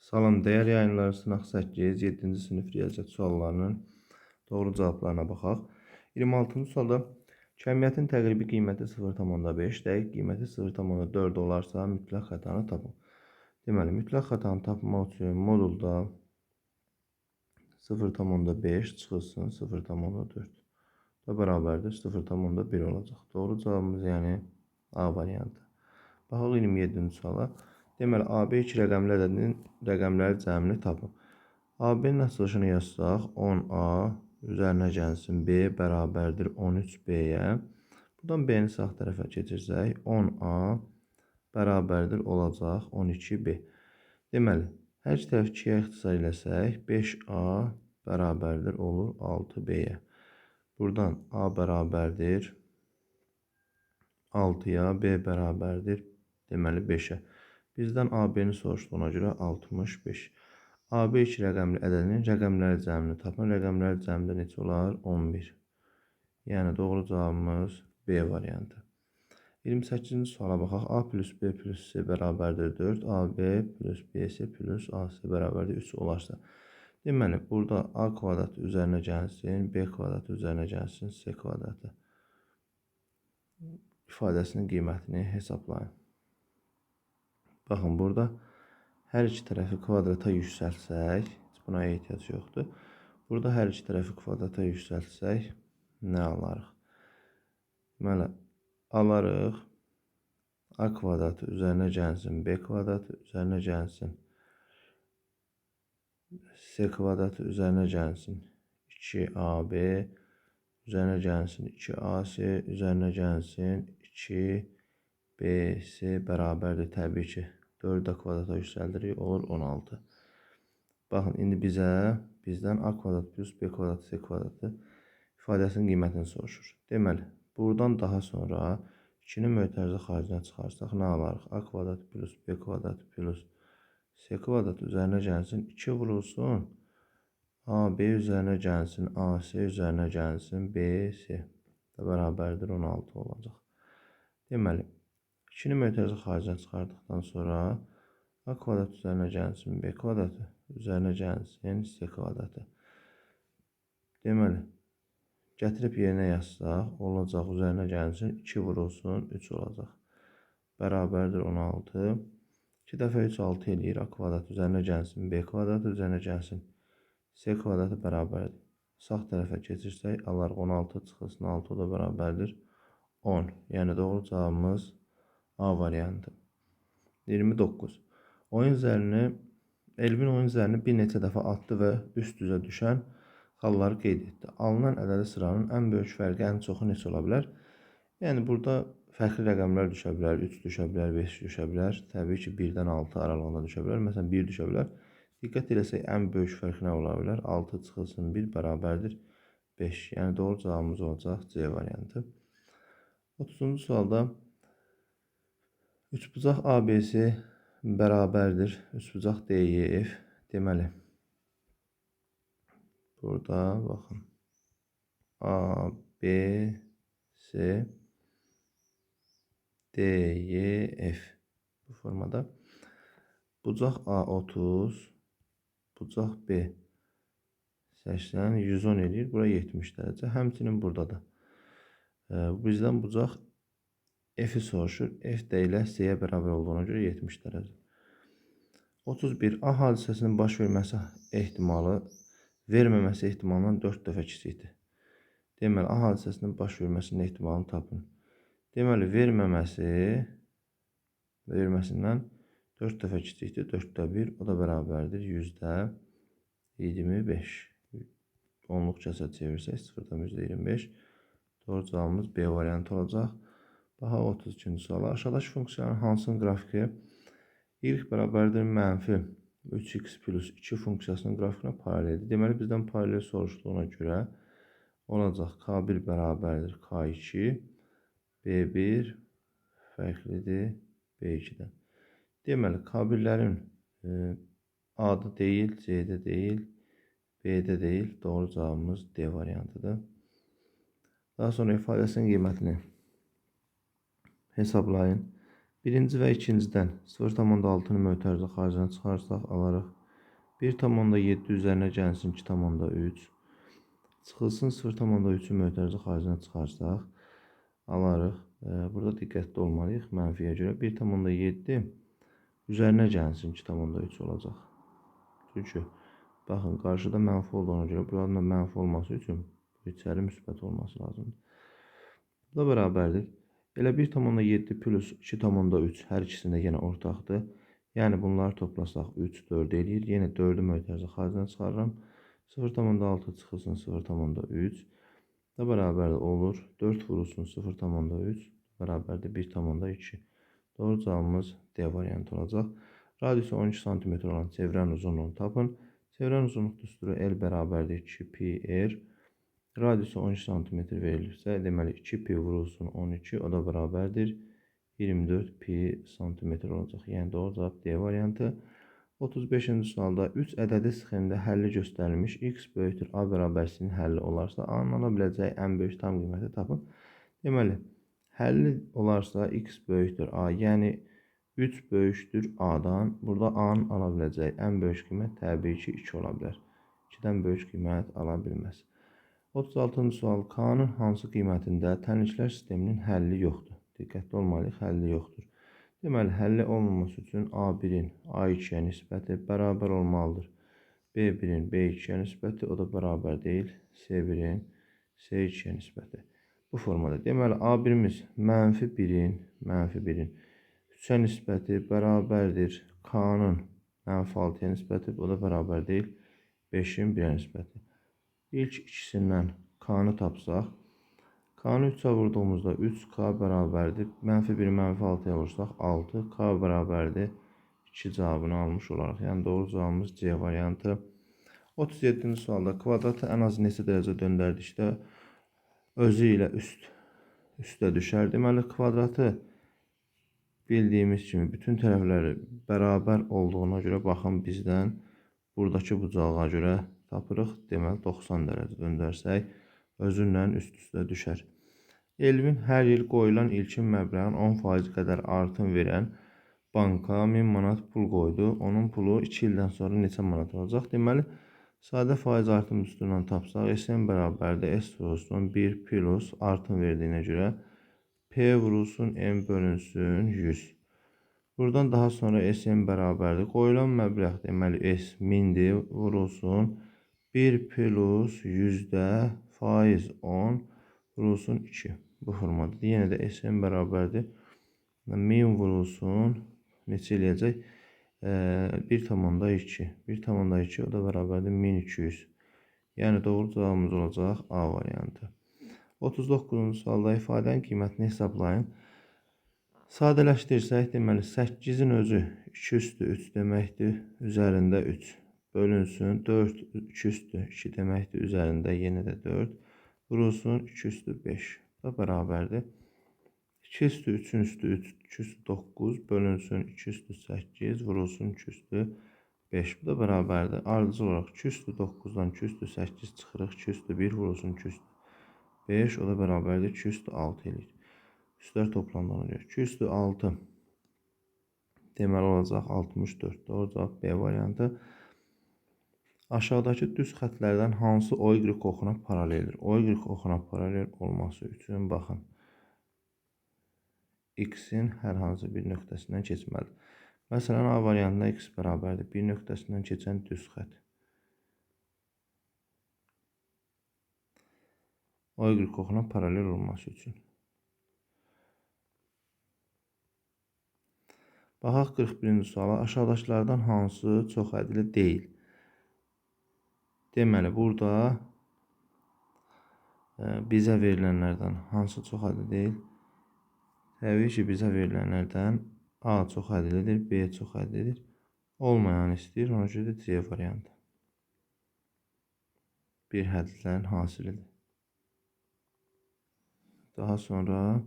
Salam, dəyərli yayınlar, sınaq 8, 7-ci sinif riyaziyyat suallarının doğru cavablarına baxaq. 26-cı sualda kəmiyyətin təqribi qiyməti 0,5, dəqiq qiyməti 0,4 olarsa mütləq xətanı tapın. Deməli, mütləq xətanı tapmaq üçün modulda 0,5 çıxılsın 0,4 da bərabərdir 0,1 olacaq. Doğru cavabımız yəni A variantı. Baxaq 27-ci suala. Deməli, AB2 rəqəmli ədədinin rəqəmləri cəmini tapın. AB-nin açılışını yazsaq, 10A üzərinə gəlsin B bərabərdir 13B-yə. Buradan B-ni sağ tərəfə keçirsək, 10A bərabərdir olacaq 12B. Deməli, hər iki tərəf 2-yə ixtisar eləsək, 5A bərabərdir olur 6B-yə. Buradan A bərabərdir 6-ya, B bərabərdir deməli 5-ə. Bizdən AB-ni soruşduğuna görə 65. AB2 rəqəmli ədədinin rəqəmləri cəmini tapın. Rəqəmləri cəmdə neçə olar? 11. Yəni doğru cavabımız B variantı. 28-ci suala baxaq. A plus B plus C bərabərdir 4. AB plus BC plus AC bərabərdir 3 olarsa. Deməli, burada A kvadratı üzərinə gəlsin, B kvadratı üzərinə gəlsin, C kvadratı ifadəsinin qiymətini hesablayın. Baxın, burada hər iki tərəfi kvadrata yüksəltsək, buna ehtiyac yoxdur. Burada hər iki tərəfi kvadrata yüksəltsək, nə alarıq? Deməli, alarıq A kvadratı üzərinə gəlsin, B kvadratı üzərinə gəlsin, C kvadratı üzərinə gəlsin, 2AB üzərinə gəlsin, 2AC üzərinə gəlsin, 2BC bərabərdir təbii ki. 4-də kvadrata yüksəldirik, olur 16. Baxın, indi bizdən A kvadrat plus B kvadrat, C kvadratı ifadəsinin qiymətini soruşur. Deməli, buradan daha sonra 2-nin mötərizə xaricinə çıxarsaq, nə alarıq? A kvadrat plus B kvadrat plus C kvadrat üzərinə gəlsin, 2 vurulsun. AB üzərinə gəlsin, AC üzərinə gəlsin, BC bərabərdir 16 olacaq. Deməli, 2-ni mötərizə xaricinə çıxardıqdan sonra A kvadrat üzərinə gəlsin, B kvadratı üzərinə gəlsin, C kvadratı. Deməli, gətirib yerinə yazsaq, olacaq üzərinə gəlsin, 2 vurulsun, 3 olacaq. Bərabərdir 16. 2 dəfə 3, 6 eləyir. A kvadrat üzərinə gəlsin, B kvadratı üzərinə gəlsin, C kvadratı bərabərdir. Sağ tərəfə keçirsək, alarıq 16 çıxılsın, 6 da bərabərdir 10. Yəni doğru cavabımız A variantı. 29. Elvin oyun zərini bir neçə dəfə atdı və üst-üzə düşən xalları qeyd etdi. Alınan ədədi sıranın ən böyük fərqi ən çoxu neçə ola bilər? Yəni, burada fərqli rəqəmlər düşə bilər, 3 düşə bilər, 5 düşə bilər. Təbii ki, 1-dən 6 aralığında düşə bilər. Məsələn, 1 düşə bilər. Diqqət eləsək, ən böyük fərq nə ola bilər? 6 çıxılsın 1 bərabərdir 5. Yəni, doğru cavabımız olacaq C variantı. 30-cu sualda üçbucaq ABC bərabərdir üçbucaq DEF. Deməli, burada baxın, ABC DEF bu formada. Bucaq A 30, bucaq B 80, 110 eləyir. Bura 70 dərəcə. Həmçinin burada da. Bizdən bucaq F-i soruşur. F də ilə C-yə bərabər olduğuna görə 70 dərəcə. 31. A hadisəsinin baş verməsi ehtimalı verməməsi ehtimalından 4 dəfə kiçikdir. Deməli, A hadisəsinin baş verməsinin ehtimalını tapın. Deməli, verməsindən 4 dəfə kiçikdir. 4də 1, o da bərabərdir 25. Onluq kəsə çevirsək, 0-dan %25. Doğru cavabımız B variantı olacaq. Baxaq 32-ci suala. Aşağıdakı funksiyanın hansının qrafiki y bərabərdir mənfi 3x plus 2 funksiyasının qrafikinə paraleldir. Deməli, bizdən paralel soruşduğuna görə olacaq K1 bərabərdir K2, B1 fərqlidir B2-dən. Deməli, K1-lərin A-da deyil, C-də deyil, B-də deyil. Doğru cavabımız D variantıdır. Daha sonra ifadəsinin qiymətini hesablayın. Birinci və ikincidən 0,6-nı mötərizə xaricinə çıxarsaq, alarıq 1,7 üzərinə gəlsin 2,3. Çıxılsın 0,3-ü mötərizə xaricinə çıxarsaq, alarıq. Burada diqqətli olmalıyıq mənfiyə görə. 1,7 üzərinə gəlsin 2,3 olacaq. Çünki baxın, qarşıda mənfi olduğuna görə buranın da mənfi olması üçün içəri müsbət olması lazımdır. Bu da bərabərdir. Elə 1,7 plus 2,3 hər ikisində yenə ortaqdır. Yəni bunları toplasaq 3, 4 eləyir. Yenə 4-ü mötərizə xaricinə çıxarıram. 0,6 çıxılsın 0,3 da bərabər olur. 4 vurulsun 0,3 bərabərdir 1,2. Doğru cavabımız D variantı olacaq. Radiusu 12 cm olan çevrənin uzunluğunu tapın. Çevrənin uzunluq düsturu L bərabərdir 2pi r. Radiusu 12 cm verilirsə, deməli 2pi vurulsun 12, o da bərabərdir 24 pi santimetr olacaq. Yəni doğru cavab D variantı. 35-ci sualda 3 ədədi sxemdə həlli göstərilmiş x böyükdür a bərabərsinin həlli olarsa, a-nın ala biləcəyi ən böyük tam qiyməti tapın. Deməli, həlli olarsa x böyükdür a, yəni 3 böyükdür a-dan. Burada a-nın ala biləcəyi ən böyük qiymət təbii ki 2 ola bilər. 2-dən böyük qiymət ala bilməz. 36-cı sual, k-nın hansı qiymətində tənliklər sisteminin həlli yoxdur? Diqqətli olmalıyıq, həlli yoxdur. Deməli, həlli olmaması üçün A1-in A2-yə nisbəti bərabər olmalıdır. B1-in B2-yə nisbəti, o da bərabər deyil. C1-in C2-yə nisbəti. Bu formada. Deməli, A1-imiz -1-in 3-ə nisbəti bərabərdir. K-nın -6-ya nisbəti, o da bərabər deyil. 5-in 1-ə nisbəti. İlk ikisindən K-nı tapsaq, K-nı 3'ə vurduğumuzda 3K bərabərdir. -1-i -6-ya vursaq 6. K bərabərdir 2 cavabını almış olaraq. Yəni doğru cavabımız C variantı. 37-ci sualda kvadratı ən az neçə dərəcə döndərdikdə özü ilə üstə düşər. Deməli, kvadratı bildiyimiz kimi bütün tərəfləri bərabər olduğuna görə baxın bizdən buradakı bucağa görə tapırıq. Deməli, 90 dərəcə döndərsək özünlə üst-üstə düşər. Elvin hər il qoyulan ilkin məbləğin 10% qədər artım verən banka 1000 manat pul qoydu. Onun pulu 2 ildən sonra neçə manat olacaq? Deməli, sadə faiz artım üstündən tapsaq, SN bərabərdir S vurulsun 1 plus artım verdiyinə görə P vurulsun M bölünsün 100. Buradan daha sonra SN bərabərdir. Qoyulan məbləğ deməli S 1000-dir vurulsun 1 plus 100-də faiz 10 vurulsun 2. Bu formadadır. Yenə də SN bərabərdir. 1000 vurulsun neçə eləyəcək? 1,2. 1,2 o da bərabərdir 1200. Yəni doğru cavabımız olacaq A variantı. 39-cu sualda ifadənin qiymətini hesablayın. Sadələşdirsək, deməli 8-in özü 2 üstü 3 deməkdir. Üzərində 3 bölünsün 4 2 üstü 2 deməkdir. Üzərində yenə də 4 vurulsun 2 üstü 5. Bu da bərabərdir. 2 üstü 3-ün üstü 3 2 üstü 9 bölünsün 2 üstü 8 vurulsun 2 üstü 5. Bu da bərabərdir. Ardıcıl olaraq 2 üstü 9-dan 2 üstü 8 çıxırıq. 2 üstü 1 vurulsun 2 üstü 5. O da bərabərdir. 2 üstü 6 eləyir. Üstlər toplamdan oluyor. 2 üstü 6 deməli olacaq 64. Doğru cavab B variantı. Aşağıdakı düz xətlərdən hansı OY oxuna paraleldir? OY oxuna paralel olması üçün baxın. X-in hər hansı bir nöqtəsindən keçməlidir. Məsələn, A variantında X bərabərdir. Bir nöqtəsindən keçən düz xət. OY oxuna paralel olması üçün. Baxaq 41-ci suala. Aşağıdakılardan hansı çox ədli deyil? Deməli, burada bizə verilənlərdən hansı çox ədli deyil? Təbii ki, bizə verilənlərdən A çox ədlidir, B çox ədlidir. Olmayan istəyir, ona görə də C variantı. Bir hədlilərin hasilidir. Daha sonra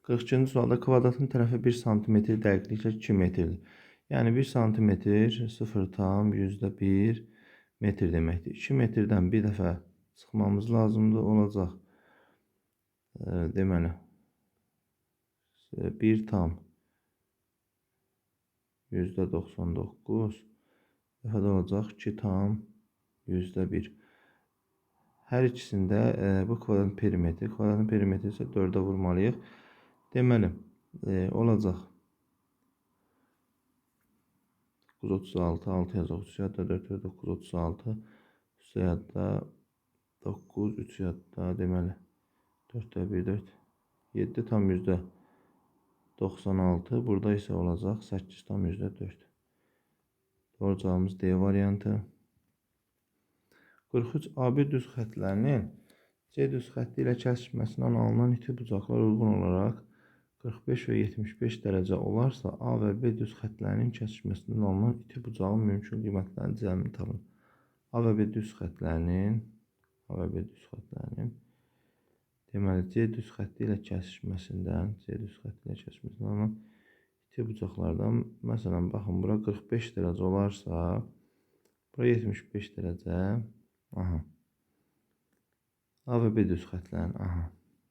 42-ci sualda kvadratın tərəfi 1 cm dəqiqliklə 2 metrdir. Yəni 1 cm 0,1 metr deməkdir. 2 metrdən bir dəfə çıxmamız lazımdır. Olacaq. Deməli 1,2 %99. Dəfədə olacaq 2 tam %1. Hər ikisində bu kvadratın perimetri. Kvadratın perimetri isə 4-ə vurmalıyıq. Deməli, olacaq 936, 6 yazaq, 3 yadda, 4, 936, 3 yadda, 9, 3 yadda, deməli, 4-də 1, 4, 7 tam %96, burada isə olacaq 8 tam %4. Doğru cavabımız D variantı. 43 AB düz xətlərinin C düz xətti ilə kəsişməsindən alınan iti bucaqlar uyğun olaraq 45 və 75 dərəcə olarsa, A və B düz xətlərinin kəsişməsindən alınan iti bucağın mümkün qiymətlərinin cəmini tapın. A və B düz xətlərinin deməli C düz xətti ilə kəsişməsindən alınan iti bucaqlardan, məsələn, baxın, bura 45 dərəcə olarsa, bura 75 dərəcə, aha. A və B düz xətlərin, aha.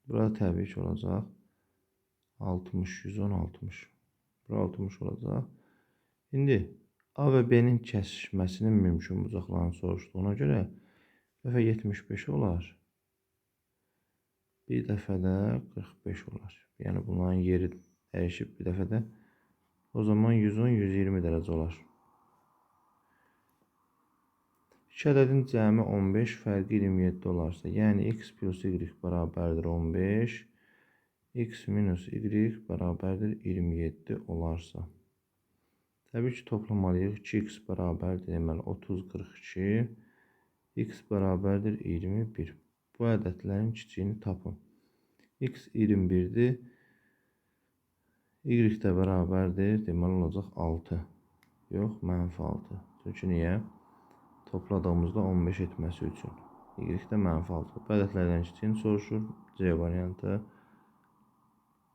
Burada təbii ki olacaq 60, 110, 60. Bura 60 olacaq. İndi A və B-nin kəsişməsinin mümkün bucaqlarını soruşduğuna görə bir dəfə 75 olar. Bir dəfə də 45 olar. Yəni bunların yeri dəyişib bir dəfə də. O zaman 110, 120 dərəcə olar. 2 ədədin cəmi 15, fərqi 27 olarsa, yəni x plus y bərabərdir 15, x minus y bərabərdir 27 olarsa. Təbii ki, toplamalıyıq. 2x bərabərdir, deməli 30, 42, x bərabərdir 21. Bu ədədlərin kiçiyini tapın. X 21-dir, y də bərabərdir, deməli olacaq 6. Yox, -6. Çünki niyə? Topladığımızda 15 etməsi üçün. Y də -6. Bu ədədlərdən kiçiyini soruşur. C variantı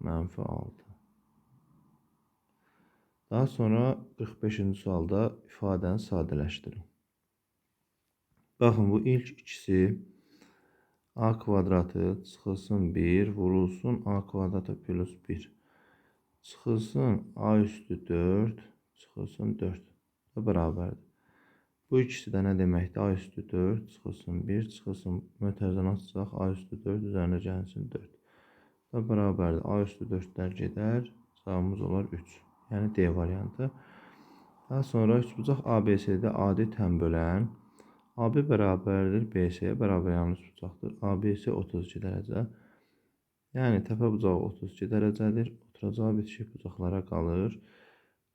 -6. Daha sonra 45-ci sualda ifadəni sadələşdirin. Baxın, bu ilk ikisi A kvadratı çıxılsın 1, vurulsun A kvadratı plus 1. Çıxılsın A üstü 4, çıxılsın 4. Və bərabərdir. Bu ikisi də nə deməkdir? A üstü 4, çıxılsın 1, çıxılsın mötərizəni açacaq. A üstü 4, üzərinə gəlsin 4. Və bərabərdir. A üstü 4-lər gedər. Cavabımız olar 3. Yəni D variantı. Daha sonra üçbucaq ABC-də adi tən bölən. AB bərabərdir BC-yə bərabər yanlış bucaqdır. ABC 32 dərəcə. Yəni təpə bucağı 32 dərəcədir. Oturacağı bitişik bucaqlara qalır.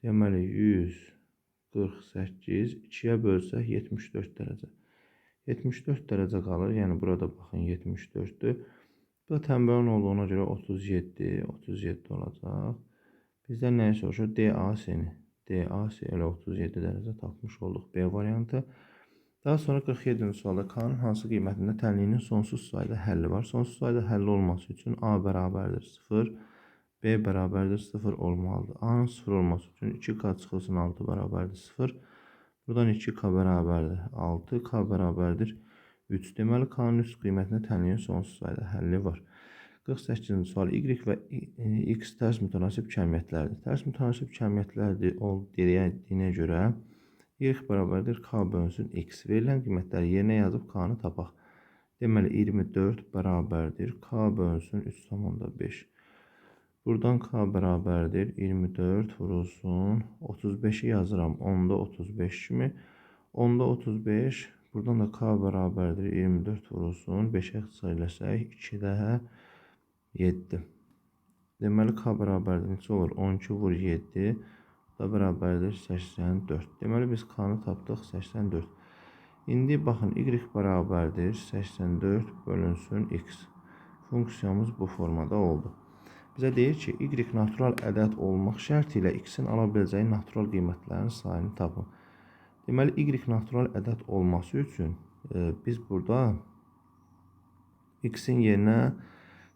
Deməli 148, 2-yə bölsək 74 dərəcə. 74 dərəcə qalır. Yəni burada baxın 74-dür. Bu da tənbəlin olduğuna görə 37 olacaq. Bizdən nəyi soruşur? DAC-ni. DAC elə 37 dərəcə tapmış olduq. B variantı. Daha sonra 47-ci sualda K-nın hansı qiymətində tənliyinin sonsuz sayda həlli var? Sonsuz sayda həlli olması üçün A bərabərdir 0, B bərabərdir 0 olmalıdır. A-nın 0 olması üçün 2K çıxılsın 6 bərabərdir 0. Buradan 2K bərabərdir 6, K bərabərdir 3. Deməli, K-nın üst qiymətində tənliyin sonsuz sayda həlli var. 48-ci sual. Y və X tərs mütənasib kəmiyyətlərdir. Tərs mütənasib kəmiyyətlərdir dediyinə görə Y bərabərdir K bölünsün X. Verilən qiymətləri yerinə yazıb K-nı tapaq. Deməli, 24 bərabərdir K bölünsün 3,5. Buradan K bərabərdir 24 vurulsun 35-i yazıram 10-da 35 kimi. 10-da 35, buradan da K bərabərdir 24 vurulsun 5-ə ixtisar eləsək 2-də 7. Deməli, K bərabərdir neçə olur? 12 vur 7, da bərabərdir 84. Deməli, biz K-nı tapdıq 84. İndi baxın, Y bərabərdir 84 bölünsün X. Funksiyamız bu formada oldu. Bizə deyir ki, Y natural ədəd olmaq şərti ilə X-in ala biləcəyi natural qiymətlərin sayını tapın. Deməli, Y natural ədəd olması üçün biz burada X-in yerinə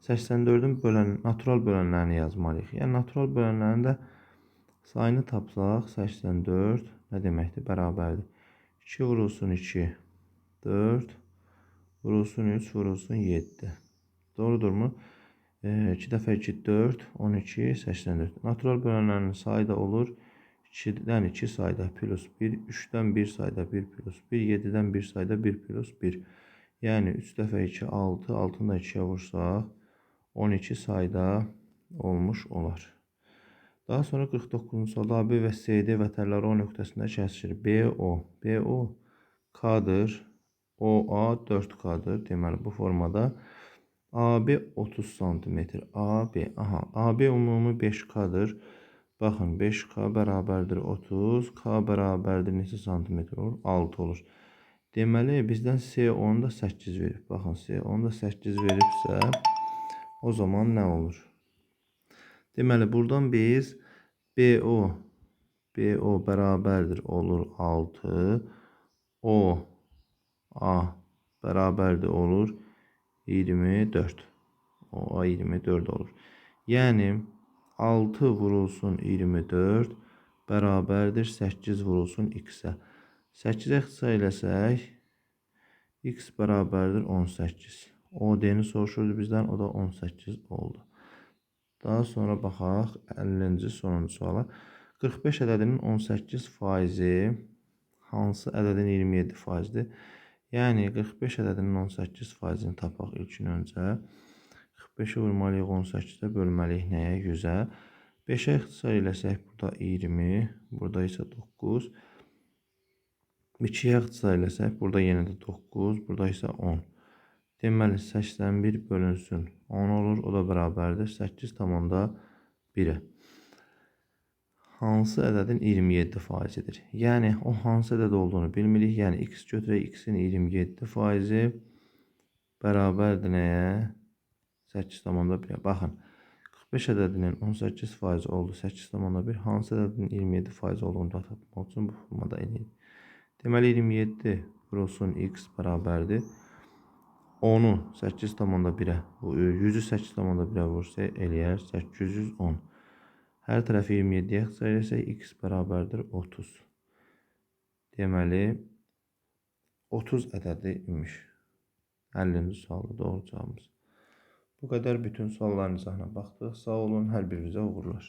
84-ün natural bölənlərini yazmalıyıq. Yəni, natural bölənlərin də sayını tapsaq, 84 nə deməkdir? Bərabərdir. 2 vurulsun 2, 4, vurulsun 3, vurulsun 7. Doğrudurmu? 2 dəfə 2, 4, 12, 84. Natural bölənlərinin sayı da olur 2'dən 2 sayda plus 1, 3'dən 1 sayda 1 plus 1, 7'dən 1 sayda 1 plus 1. Yəni 3 dəfə 2 6, 6'nı da 2'yə vursaq 12 sayda olmuş olar. Daha sonra 49-cu sualda AB və CD vətərləri O nöqtəsində kəsişir. BO K'dır, OA 4K'dır. Deməli bu formada AB 30 cm. AB ümumi 5K'dır. Baxın 5K bərabərdir 30, K bərabərdir neçə santimetr olur? 6 olur. Deməli bizdən C10 da 8 verib. Baxın C10 da 8 veribsə o zaman nə olur? Deməli buradan biz BO bərabərdir olur 6, OA bərabərdir olur 24. OA 24 olur. Yəni 6 vurulsun 24 bərabərdir 8 vurulsun x-ə. 8-ə ixtisar eləsək x bərabərdir 18. OD-ni soruşurdu bizdən, o da 18 oldu. Daha sonra baxaq 50-ci sonuncu suala. 45 ədədinin 18% hansı ədədin 27%-dir? Yəni 45 ədədinin 18%-ni tapaq ilkin öncə. 45'i vurmalıyıq 18'də, bölməliyik nəyə? 100'ə. 5'ə ixtisar eləsək, burada 20, burada isə 9. 2'yə ixtisar eləsək, burada yenə də 9, burada isə 10. Deməli, 81 bölünsün 10 olur, o da bərabərdir 8,1-ə. Hansı ədədin 27%-dir? Yəni, o hansı ədəd olduğunu bilmirik. Yəni, x götürək, x-in 27%-i bərabərdir nəyə? 8,1. Baxın, 45 ədədinin 18% oldu, 8,1. Hansı ədədin 27% olduğunu da tapmaq üçün bu formada eləyir. Deməli, 27 vurulsun x bərabərdir. 10'u 8,1'ə, 100'ü 8,1'ə vursaq eləyər 810. Hər tərəfi 27'yə ixtisar etsək, x bərabərdir 30. Deməli, 30 ədədi imiş. 50-ci sualda doğru cavabımız. Bu qədər bütün sualların izahına baxdıq. Sağ olun, hər birinizə uğurlar.